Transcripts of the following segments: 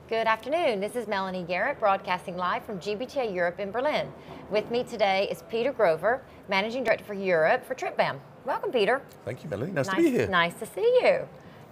Good afternoon. This is Melanie Garrett, broadcasting live from GBTA Europe in Berlin. With me today is Peter Grover, Managing Director for Europe for Tripbam. Welcome, Peter. Thank you, Melanie. Nice to be here. Nice to see you.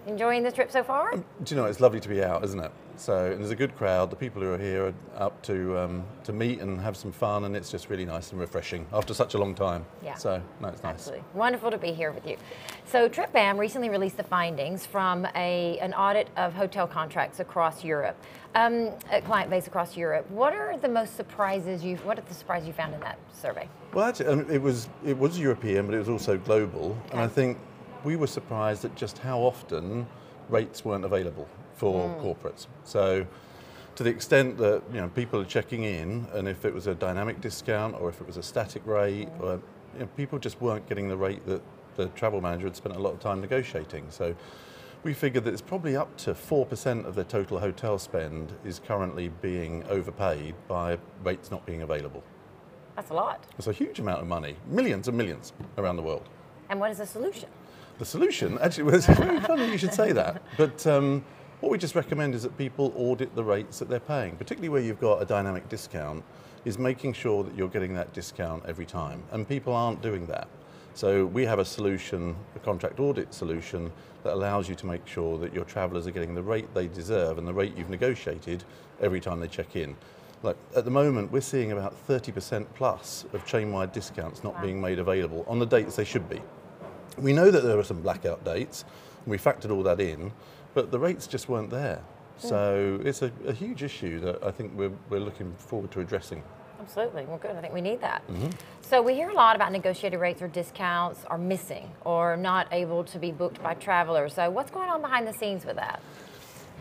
Enjoying the trip so far? Do you know, it's lovely to be out, isn't it? So, and there's a good crowd. The people who are here are up to meet and have some fun, and it's just really nice and refreshing after such a long time. Yeah. So, no, it's nice. Absolutely. Wonderful to be here with you. So, Tripbam recently released the findings from an audit of hotel contracts across Europe, a client base across Europe. What are the surprises you found in that survey? Well, actually, it was European, but it was also global, Okay. and I think we were surprised at just how often rates weren't available for corporates. So, to the extent that people are checking in, and if it was a dynamic discount or if it was a static rate, or people just weren't getting the rate that the travel manager had spent a lot of time negotiating. So, we figured that it's probably up to 4% of their total hotel spend is currently being overpaid by rates not being available. That's a lot. It's a huge amount of money, millions and millions around the world. And what is the solution? The solution, actually, was very funny you should say that. But what we just recommend is that people audit the rates that they're paying, particularly where you've got a dynamic discount, is making sure that you're getting that discount every time. And people aren't doing that. So we have a solution, a contract audit solution, that allows you to make sure that your travellers are getting the rate they deserve and the rate you've negotiated every time they check in. Like at the moment, we're seeing about 30% plus of chain-wide discounts not being made available on the dates they should be. We know that there are some blackout dates, and we factored all that in, but the rates just weren't there. So it's a huge issue that I think we're looking forward to addressing. Absolutely. Well, good. I think we need that. So we hear a lot about negotiated rates or discounts are missing or not able to be booked by travelers. So what's going on behind the scenes with that?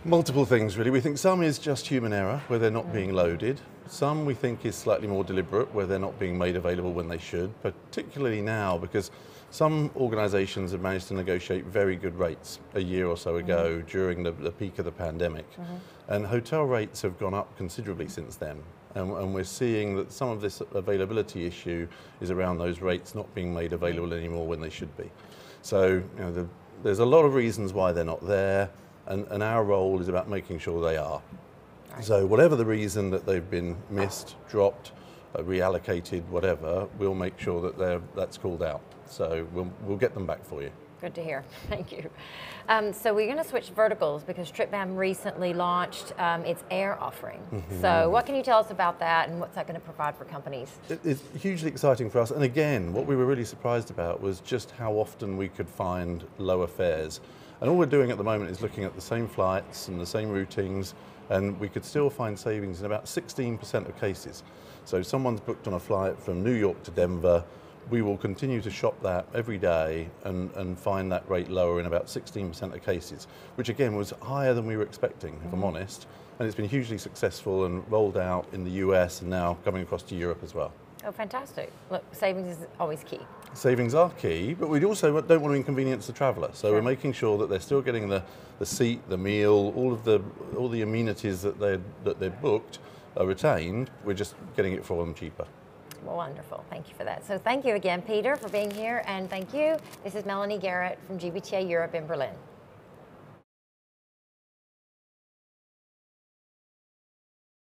Multiple things, really. We think some is just human error, where they're not being loaded. Some we think is slightly more deliberate, where they're not being made available when they should, particularly now because some organisations have managed to negotiate very good rates a year or so ago during the peak of the pandemic. And hotel rates have gone up considerably since then. And we're seeing that some of this availability issue is around those rates not being made available anymore when they should be. So there's a lot of reasons why they're not there, and our role is about making sure they are. Right. So whatever the reason that they've been missed, dropped, reallocated, whatever, we'll make sure that that's called out. So we'll get them back for you. Good to hear. Thank you. So we're going to switch verticals because Tripbam recently launched its air offering. So what can you tell us about that, and what's that going to provide for companies? It's hugely exciting for us. And again, what we were really surprised about was just how often we could find lower fares. And all we're doing at the moment is looking at the same flights and the same routings, and we could still find savings in about 16% of cases. So if someone's booked on a flight from New York to Denver, we will continue to shop that every day and find that rate lower in about 16% of cases, which again was higher than we were expecting, if I'm honest. And it's been hugely successful and rolled out in the US and now coming across to Europe as well. Oh, fantastic. Look, savings is always key. Savings are key, but we also don't want to inconvenience the traveller. So we're making sure that they're still getting the seat, the meal, all the amenities that they're booked are retained. We're just getting it for them cheaper. Well, wonderful. Thank you for that. So thank you again, Peter, for being here, and thank you. This is Melanie Garrett from GBTA Europe in Berlin.